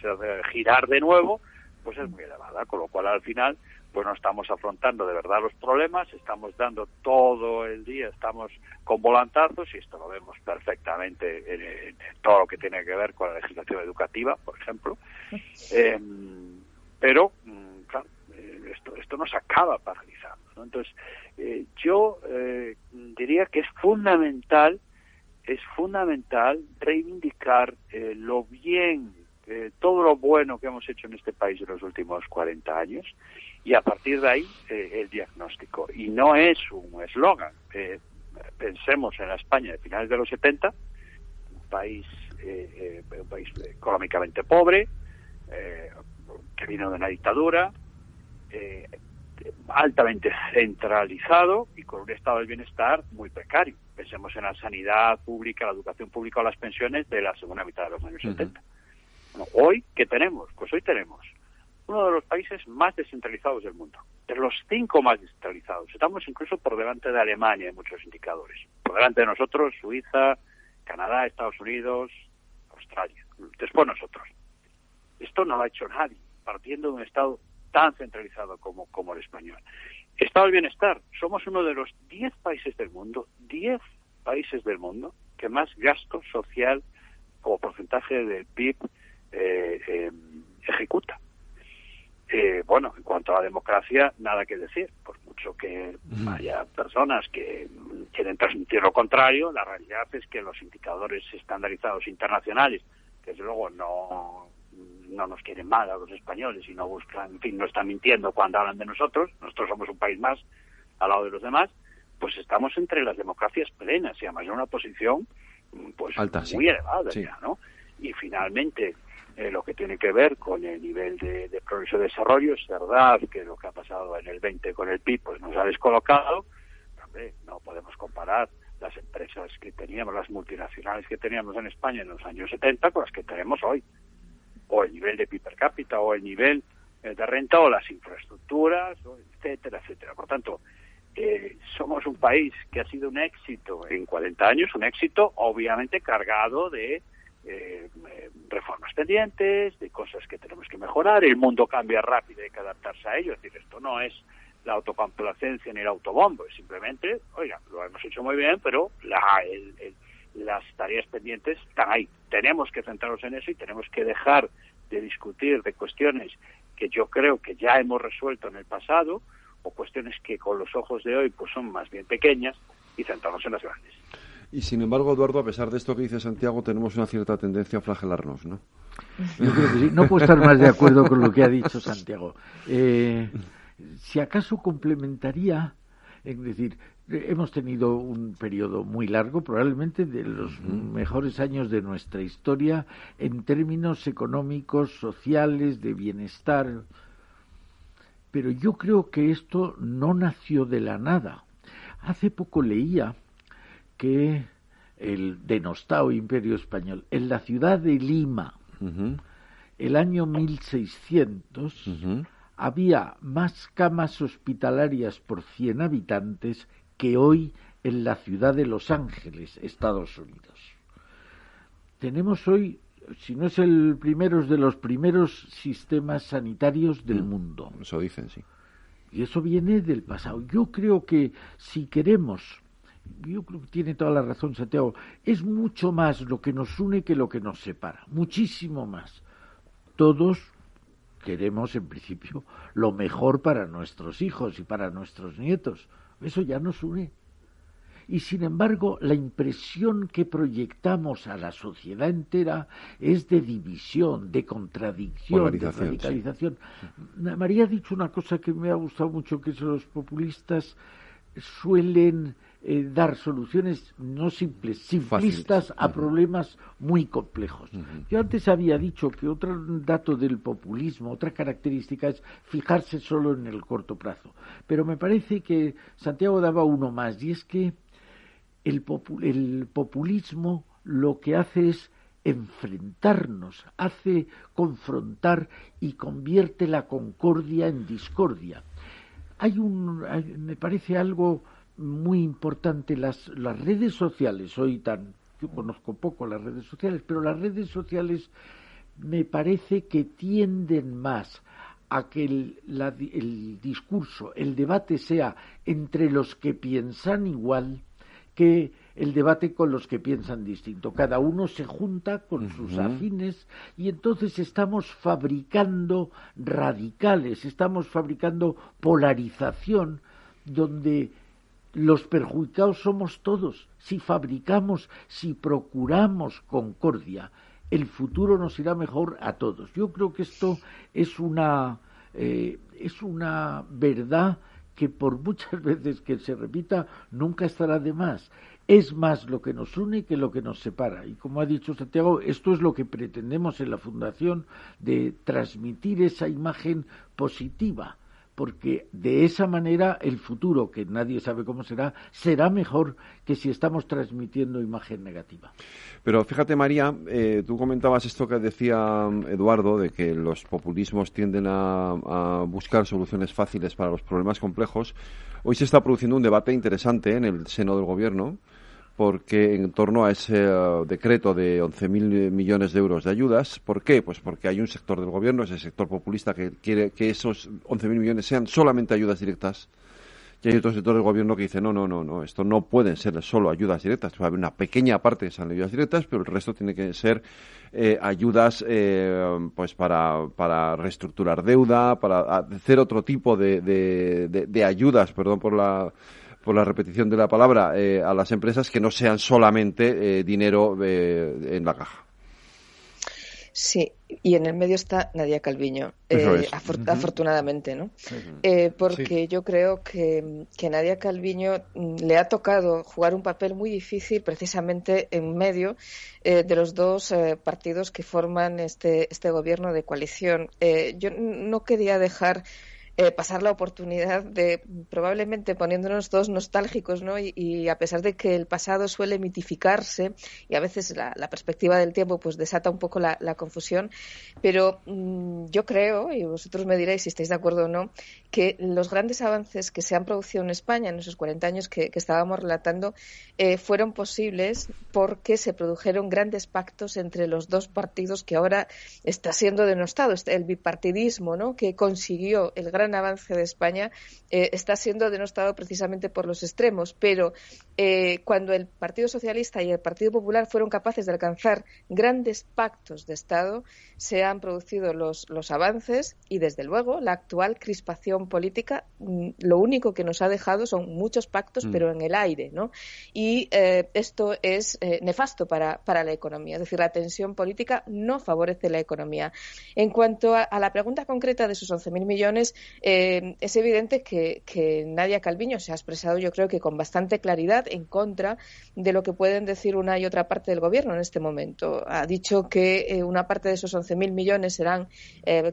girar de nuevo, pues es muy elevada, con lo cual al final pues no estamos afrontando de verdad los problemas, estamos dando todo el día, estamos con volantazos, y esto lo vemos perfectamente en todo lo que tiene que ver con la legislación educativa, por ejemplo, pero claro, esto nos acaba paralizando, ¿no? Entonces yo diría que es fundamental reivindicar lo bien, todo lo bueno que hemos hecho en este país en los últimos 40 años, y a partir de ahí el diagnóstico. Y no es un eslogan. Pensemos en la España de finales de los 70, un país económicamente pobre, que vino de una dictadura, altamente centralizado y con un estado del bienestar muy precario. Pensemos en la sanidad pública, la educación pública o las pensiones de la segunda mitad de los años 70. Bueno, ¿hoy qué tenemos? Pues hoy tenemos uno de los países más descentralizados del mundo, de los 5 más descentralizados. Estamos incluso por delante de Alemania en muchos indicadores. Por delante de nosotros, Suiza, Canadá, Estados Unidos, Australia. Después nosotros. Esto no lo ha hecho nadie, partiendo de un Estado tan centralizado como el español. Estado del bienestar. Somos uno de los 10 países del mundo, que más gasto social como porcentaje del PIB ejecuta. Bueno, en cuanto a la democracia, nada que decir. Por mucho que haya personas que quieren transmitir lo contrario, la realidad es que los indicadores estandarizados internacionales, que desde luego no nos quieren mal a los españoles y no buscan, en fin, no están mintiendo cuando hablan de nosotros somos un país más al lado de los demás, pues estamos entre las democracias plenas y además en una posición pues alta, muy elevada, sí. Ya, ¿no? Y finalmente, lo que tiene que ver con el nivel de progreso y desarrollo, es verdad que lo que ha pasado en el 20 con el PIB pues nos ha descolocado. Hombre, no podemos comparar las empresas que teníamos, las multinacionales que teníamos en España en los años 70 con las que tenemos hoy, o el nivel de PIB per cápita, o el nivel de renta, o las infraestructuras, etcétera, etcétera. Por tanto, somos un país que ha sido un éxito en 40 años, un éxito obviamente cargado de reformas pendientes, de cosas que tenemos que mejorar. El mundo cambia rápido y hay que adaptarse a ello. Es decir, esto no es la autocomplacencia ni el autobombo, es simplemente, oiga, lo hemos hecho muy bien, pero las tareas pendientes están ahí. Tenemos que centrarnos en eso y tenemos que dejar de discutir de cuestiones que yo creo que ya hemos resuelto en el pasado, o cuestiones que con los ojos de hoy pues son más bien pequeñas, y centrarnos en las grandes. Y sin embargo, Eduardo, a pesar de esto que dice Santiago, tenemos una cierta tendencia a flagelarnos, ¿no? Yo creo que sí. No puedo estar más de acuerdo con lo que ha dicho Santiago. Si acaso complementaría, es decir, hemos tenido un periodo muy largo, probablemente de los mejores años de nuestra historia, en términos económicos, sociales, de bienestar. Pero yo creo que esto no nació de la nada. Hace poco leía que el denostado Imperio Español, en la ciudad de Lima, el año 1600, había más camas hospitalarias por 100 habitantes que hoy en la ciudad de Los Ángeles, Estados Unidos. Tenemos hoy, si no es el primero, es de los primeros sistemas sanitarios del mundo. Eso dicen, sí. Y eso viene del pasado. Yo creo que si queremos, yo creo que tiene toda la razón Santiago, es mucho más lo que nos une que lo que nos separa, muchísimo más. Todos queremos, en principio, lo mejor para nuestros hijos y para nuestros nietos. Eso ya nos une. Y sin embargo, la impresión que proyectamos a la sociedad entera es de división, de contradicción, de radicalización. Sí. María ha dicho una cosa que me ha gustado mucho, que es los populistas suelen dar soluciones no simples, simplistas a problemas muy complejos. Yo antes había dicho que otro dato del populismo, otra característica es fijarse solo en el corto plazo. Pero me parece que Santiago daba uno más, y es que el populismo lo que hace es enfrentarnos, hace confrontar y convierte la concordia en discordia. Me parece algo muy importante, las redes sociales, yo conozco poco las redes sociales, pero las redes sociales me parece que tienden más a que el discurso, el debate sea entre los que piensan igual que el debate con los que piensan distinto. Cada uno se junta con sus afines y entonces estamos fabricando radicales, estamos fabricando polarización donde los perjudicados somos todos. Si fabricamos, si procuramos concordia, el futuro nos irá mejor a todos. Yo creo que esto es una verdad que por muchas veces que se repita nunca estará de más. Es más lo que nos une que lo que nos separa. Y como ha dicho Santiago, esto es lo que pretendemos en la Fundación, de transmitir esa imagen positiva, porque de esa manera el futuro, que nadie sabe cómo será mejor que si estamos transmitiendo imagen negativa. Pero fíjate, María, tú comentabas esto que decía Eduardo, de que los populismos tienden a buscar soluciones fáciles para los problemas complejos. Hoy se está produciendo un debate interesante en el seno del Gobierno, porque en torno a ese decreto de 11.000 millones de euros de ayudas. ¿Por qué? Pues porque hay un sector del Gobierno, ese sector populista, que quiere que esos 11.000 millones sean solamente ayudas directas. Y hay otro sector del Gobierno que dice, no, esto no pueden ser solo ayudas directas. Va a haber una pequeña parte que sean ayudas directas, pero el resto tiene que ser ayudas pues para reestructurar deuda, para hacer otro tipo de ayudas, perdón por la repetición de la palabra, a las empresas, que no sean solamente dinero en la caja. Sí, y en el medio está Nadia Calviño, afortunadamente, ¿no? Porque yo creo que Nadia Calviño le ha tocado jugar un papel muy difícil precisamente en medio de los dos partidos que forman este gobierno de coalición. Yo no quería dejar pasar la oportunidad de, probablemente poniéndonos todos nostálgicos, ¿no? Y a pesar de que el pasado suele mitificarse y a veces la perspectiva del tiempo pues desata un poco la confusión, pero yo creo, y vosotros me diréis si estáis de acuerdo o no, que los grandes avances que se han producido en España en esos 40 años que estábamos relatando fueron posibles porque se produjeron grandes pactos entre los dos partidos que ahora está siendo denostado, el bipartidismo, ¿no? Que consiguió el gran gran avance de España está siendo denostado precisamente por los extremos, pero cuando el Partido Socialista y el Partido Popular fueron capaces de alcanzar grandes pactos de Estado, se han producido los avances y, desde luego, la actual crispación política lo único que nos ha dejado son muchos pactos, pero en el aire, ¿no? Y esto es nefasto para la economía, es decir, la tensión política no favorece la economía. En cuanto a la pregunta concreta de esos 11.000 millones, es evidente que Nadia Calviño se ha expresado, yo creo que con bastante claridad, en contra de lo que pueden decir una y otra parte del Gobierno en este momento. Ha dicho que una parte de esos 11.000 millones serán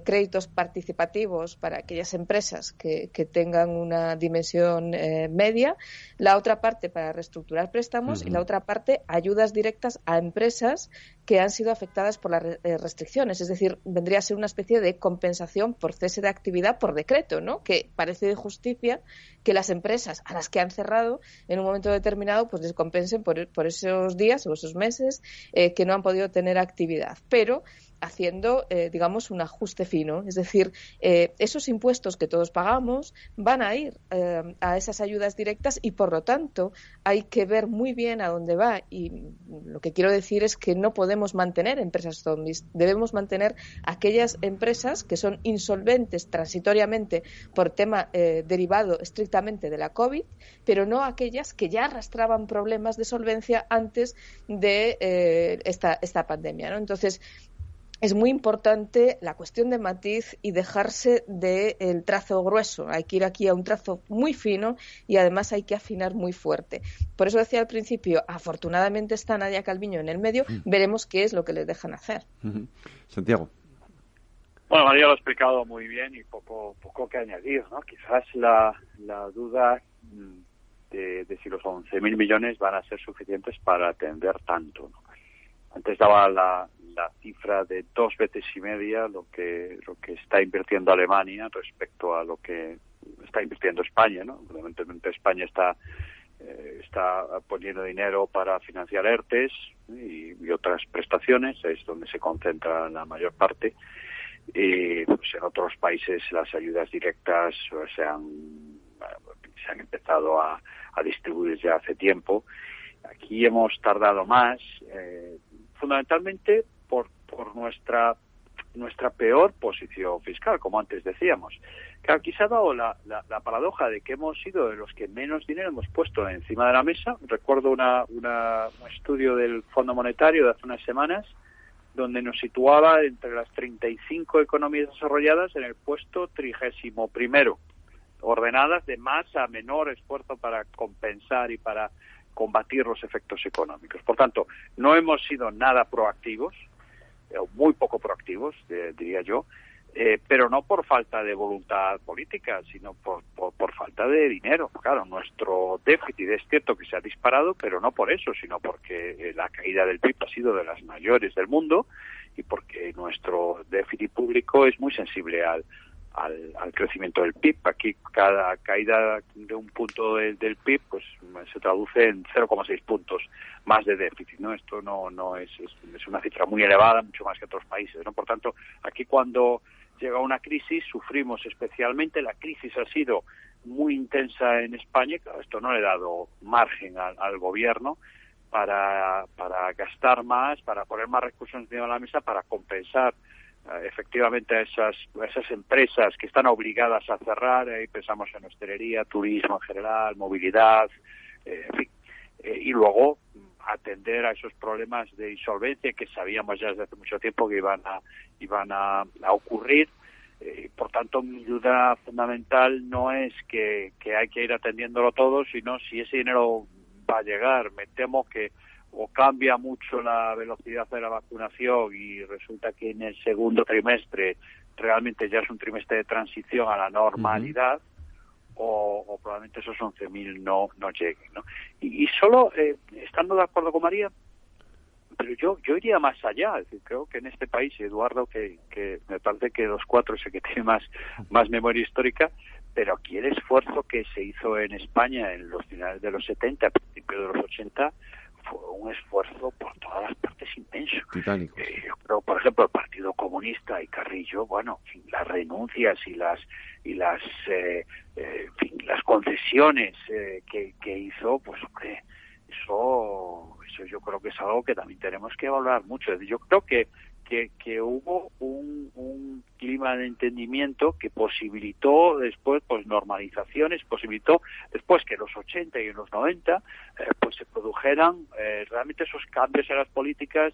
créditos participativos para aquellas empresas que tengan una dimensión media, la otra parte para reestructurar préstamos y la otra parte ayudas directas a empresas que han sido afectadas por las restricciones, es decir, vendría a ser una especie de compensación por cese de actividad por decreto, ¿no? Que parece de justicia que las empresas a las que han cerrado en un momento determinado pues les compensen por esos días o esos meses que no han podido tener actividad, pero haciendo, digamos, un ajuste fino. Es decir, esos impuestos que todos pagamos van a ir a esas ayudas directas y, por lo tanto, hay que ver muy bien a dónde va. Y lo que quiero decir es que no podemos mantener empresas zombies. Debemos mantener aquellas empresas que son insolventes transitoriamente por tema derivado estrictamente de la COVID, pero no aquellas que ya arrastraban problemas de solvencia antes de esta pandemia, ¿no? Entonces, es muy importante la cuestión de matiz y dejarse del trazo grueso. Hay que ir aquí a un trazo muy fino y además hay que afinar muy fuerte. Por eso decía al principio, afortunadamente está Nadia Calviño en el medio, veremos qué es lo que les dejan hacer. Santiago. Bueno, María lo ha explicado muy bien y poco que añadir, ¿no? Quizás la duda de si los 11.000 millones van a ser suficientes para atender tanto, ¿no? Antes daba la cifra de 2 veces y media lo que está invirtiendo Alemania respecto a lo que está invirtiendo España, ¿no? Evidentemente España está poniendo dinero para financiar ERTEs y otras prestaciones, es donde se concentra la mayor parte. Y pues en otros países las ayudas directas se han empezado a distribuir ya hace tiempo. Aquí hemos tardado más, fundamentalmente por nuestra peor posición fiscal, como antes decíamos. Claro, aquí se ha dado la paradoja de que hemos sido de los que menos dinero hemos puesto encima de la mesa. Recuerdo un estudio del Fondo Monetario de hace unas semanas donde nos situaba entre las 35 economías desarrolladas en el puesto 31º, ordenadas de más a menor esfuerzo para compensar y para combatir los efectos económicos. Por tanto, no hemos sido nada proactivos, o muy poco proactivos, diría yo, pero no por falta de voluntad política, sino por falta de dinero. Claro, nuestro déficit es cierto que se ha disparado, pero no por eso, sino porque la caída del PIB ha sido de las mayores del mundo y porque nuestro déficit público es muy sensible al crecimiento del PIB. Aquí cada caída de un punto del PIB pues se traduce en 0,6 puntos más de déficit, ¿no? Esto no es una cifra muy elevada, mucho más que otros países, ¿no? Por tanto, aquí cuando llega una crisis sufrimos especialmente. La crisis ha sido muy intensa en España. Claro, esto no le ha dado margen al gobierno para gastar más, para poner más recursos encima de la mesa, para compensar efectivamente a esas empresas que están obligadas a cerrar. Ahí pensamos en hostelería, turismo en general, movilidad, en fin, y luego atender a esos problemas de insolvencia que sabíamos ya desde hace mucho tiempo que iban a ocurrir. Por tanto, mi duda fundamental no es que hay que ir atendiéndolo todo, sino si ese dinero va a llegar. Me temo que o cambia mucho la velocidad de la vacunación y resulta que en el segundo trimestre realmente ya es un trimestre de transición a la normalidad, o probablemente esos 11.000 no lleguen, ¿no? Y solo estando de acuerdo con María, pero yo iría más allá. Es decir, creo que en este país, Eduardo, que me parece que los cuatro es el que tiene más memoria histórica, pero aquí el esfuerzo que se hizo en España en los finales de los 70, principios de los 80, fue un esfuerzo por todas las partes inmenso. Titánico. Yo creo, por ejemplo, el Partido Comunista y Carrillo, bueno, las renuncias y las concesiones que hizo, pues hombre, eso yo creo que es algo que también tenemos que evaluar mucho. Yo creo que hubo un clima de entendimiento que posibilitó después pues normalizaciones, posibilitó después que en los 80 y en los 90 pues se produjeran realmente esos cambios en las políticas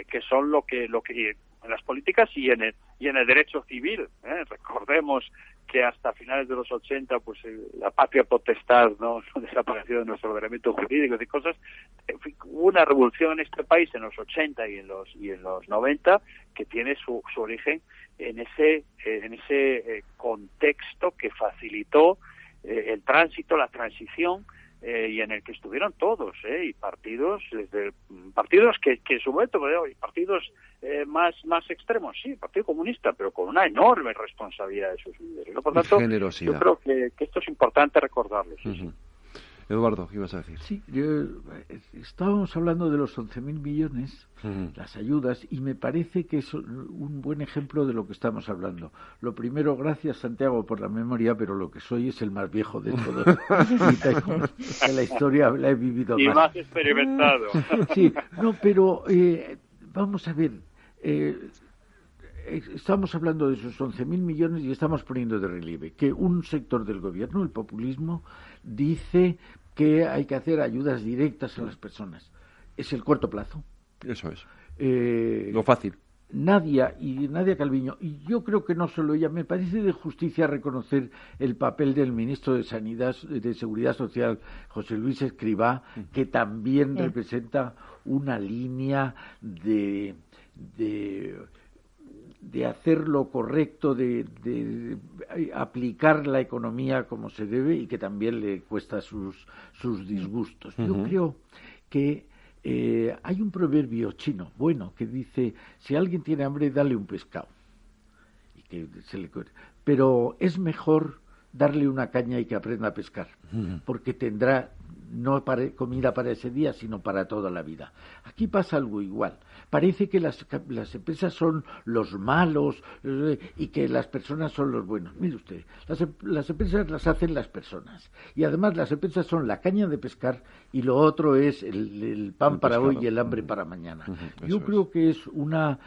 que son lo que en las políticas y en el derecho civil. Recordemos que hasta finales de los 80 pues la patria potestad no desapareció de nuestro ordenamiento jurídico y cosas. En fin, hubo una revolución en este país en los 80 y en los 90 que tiene su origen en ese contexto que facilitó el tránsito, la transición, y en el que estuvieron todos, y partidos que en su momento, y partidos más extremos, sí, el Partido Comunista, pero con una enorme responsabilidad de sus líderes, ¿no? Por tanto, generosidad. Yo creo que esto es importante recordarlo. Sí, sí. Eduardo, ¿qué ibas a decir? Sí, estábamos hablando de los 11.000 millones, las ayudas, y me parece que es un buen ejemplo de lo que estamos hablando. Lo primero, gracias Santiago por la memoria, pero lo que soy es el más viejo de todos. De la historia la he vivido y más. Y más experimentado. Sí, no, pero vamos a ver. Estamos hablando de esos 11.000 millones y estamos poniendo de relieve que un sector del gobierno, el populismo, dice que hay que hacer ayudas directas a las personas. Es el corto plazo. Eso es. Lo fácil. Nadia Calviño, y yo creo que no solo ella, me parece de justicia reconocer el papel del ministro de Seguridad Social, José Luis Escrivá, que también representa una línea de hacer lo correcto, de aplicar la economía como se debe y que también le cuesta sus disgustos. Yo creo que hay un proverbio chino bueno que dice: si alguien tiene hambre, dale un pescado. Pero es mejor darle una caña y que aprenda a pescar, porque tendrá no comida para ese día, sino para toda la vida. Aquí pasa algo igual. Parece que las empresas son los malos y que las personas son los buenos. Mire usted, las empresas las hacen las personas. Y además las empresas son la caña de pescar y lo otro es el pan para hoy y el hambre para mañana. Yo creo que es una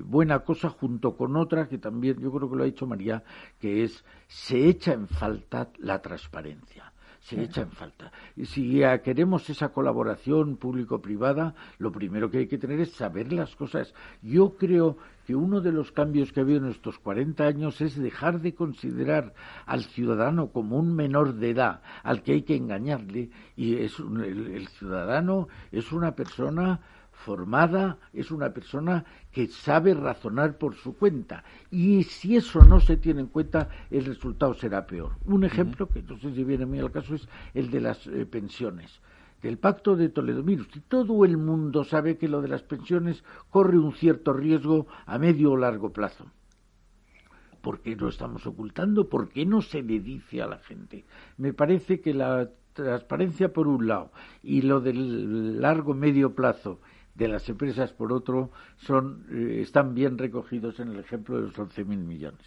buena cosa, junto con otra que también, yo creo que lo ha dicho María, que es: se echa en falta la transparencia. Se echa en falta. Y si queremos esa colaboración público-privada, lo primero que hay que tener es saber las cosas. Yo creo que uno de los cambios que ha habido en estos 40 años es dejar de considerar al ciudadano como un menor de edad al que hay que engañarle, y el ciudadano es una persona formada, es una persona que sabe razonar por su cuenta, y si eso no se tiene en cuenta, el resultado será peor. Un ejemplo que no sé si viene muy al caso es el de las pensiones. Del Pacto de Toledo. Mire usted, todo el mundo sabe que lo de las pensiones corre un cierto riesgo a medio o largo plazo. ¿Por qué lo estamos ocultando? ¿Por qué no se le dice a la gente? Me parece que la transparencia por un lado y lo del largo medio plazo de las empresas por otro están bien recogidos en el ejemplo de los 11.000 millones.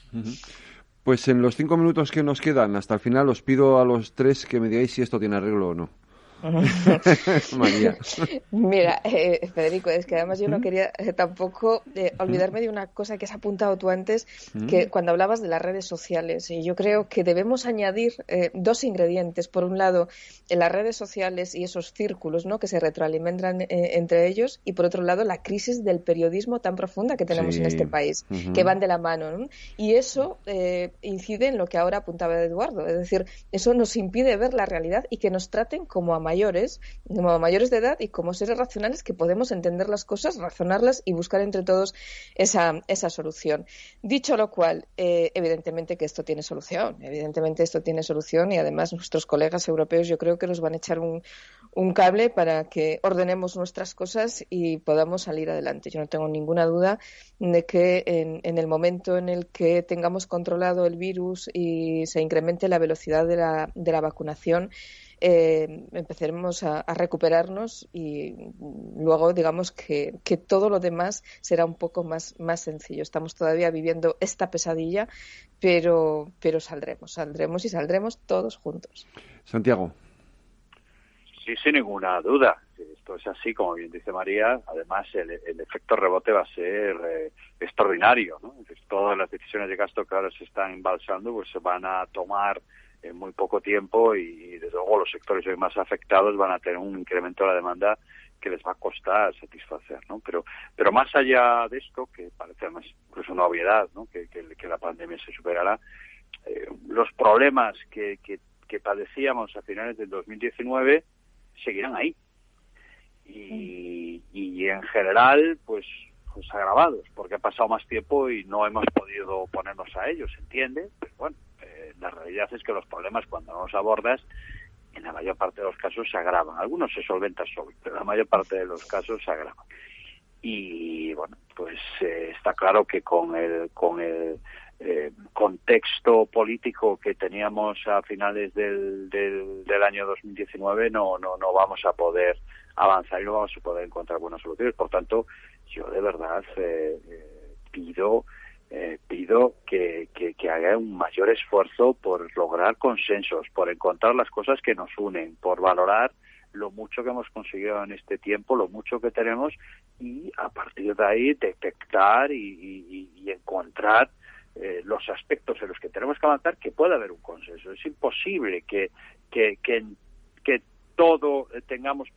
Pues en los 5 minutos que nos quedan hasta el final os pido a los tres que me digáis si esto tiene arreglo o no. María. Mira, Federico, es que además yo no quería tampoco olvidarme de una cosa que has apuntado tú antes, que cuando hablabas de las redes sociales, y yo creo que debemos añadir dos ingredientes. Por un lado, en las redes sociales y esos círculos, ¿no?, que se retroalimentan entre ellos, y por otro lado, la crisis del periodismo tan profunda que tenemos en este país, que van de la mano, ¿no? Y eso incide en lo que ahora apuntaba Eduardo, es decir, eso nos impide ver la realidad y que nos traten como a mayores de edad y como seres racionales que podemos entender las cosas, razonarlas y buscar entre todos esa solución. Dicho lo cual, evidentemente que esto tiene solución, y además nuestros colegas europeos yo creo que nos van a echar un cable para que ordenemos nuestras cosas y podamos salir adelante. Yo no tengo ninguna duda de que en el momento en el que tengamos controlado el virus y se incremente la velocidad de la vacunación, empezaremos a recuperarnos y luego digamos que todo lo demás será un poco más sencillo. Estamos todavía viviendo esta pesadilla, pero saldremos y saldremos todos juntos. Santiago. Sí, sin ninguna duda. Esto es así, como bien dice María. Además, el efecto rebote va a ser extraordinario, ¿no? Todas las decisiones de gasto que ahora se están embalsando pues se van a tomar en muy poco tiempo y desde luego los sectores hoy más afectados van a tener un incremento de la demanda que les va a costar satisfacer, ¿no? Pero más allá de esto, que parece más incluso una obviedad, ¿no? Que la pandemia se superará, los problemas que padecíamos a finales del 2019 seguirán ahí y en general pues agravados porque ha pasado más tiempo y no hemos podido ponernos a ellos, ¿se entiende? Pero bueno, la realidad es que los problemas cuando no los abordas en la mayor parte de los casos se agravan. Algunos se solventan solo, pero la mayor parte de los casos se agravan. Y bueno, pues está claro que con el contexto político que teníamos a finales del año 2019 no vamos a poder avanzar y no vamos a poder encontrar buenas soluciones. Por tanto, yo de verdad pido que haga un mayor esfuerzo por lograr consensos, por encontrar las cosas que nos unen, por valorar lo mucho que hemos conseguido en este tiempo, lo mucho que tenemos y a partir de ahí detectar y encontrar los aspectos en los que tenemos que avanzar, que pueda haber un consenso. Es imposible que todo tengamos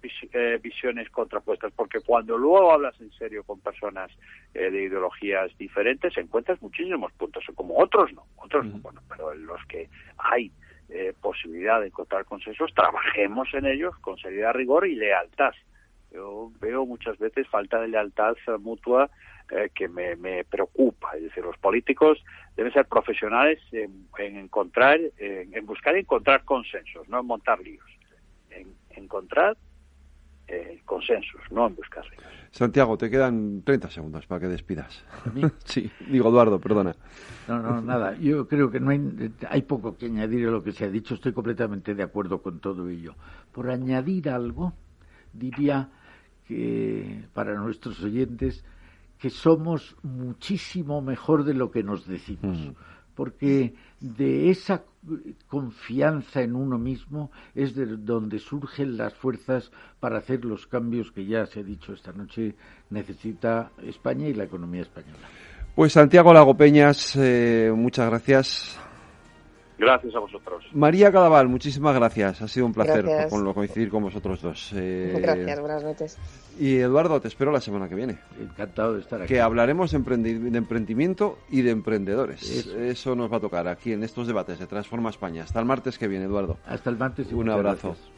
visiones contrapuestas, porque cuando luego hablas en serio con personas de ideologías diferentes encuentras muchísimos puntos, como otros no, bueno, pero en los que hay posibilidad de encontrar consensos, trabajemos en ellos con seriedad, rigor y lealtad. Yo veo muchas veces falta de lealtad mutua que me preocupa. Es decir, los políticos deben ser profesionales en buscar y encontrar consensos, no en montar líos. En encontrar consensos, no en buscar líos. Santiago, te quedan 30 segundos para que despidas. Sí, digo Eduardo, perdona. No, nada. Yo creo que hay poco que añadir a lo que se ha dicho. Estoy completamente de acuerdo con todo ello. Por añadir algo, diría que para nuestros oyentes que somos muchísimo mejor de lo que nos decimos, porque de esa confianza en uno mismo es de donde surgen las fuerzas para hacer los cambios que ya se ha dicho esta noche necesita España y la economía española. Pues Santiago Lago Peñas, muchas gracias. Gracias a vosotros. María Cadaval, muchísimas gracias. Ha sido un placer coincidir con vosotros dos. Gracias, buenas noches. Y Eduardo, te espero la semana que viene. Encantado de estar aquí. Que hablaremos de emprendimiento y de emprendedores. Eso nos va a tocar aquí en estos debates de Transforma España. Hasta el martes que viene, Eduardo. Hasta el martes. Y un abrazo. Gracias.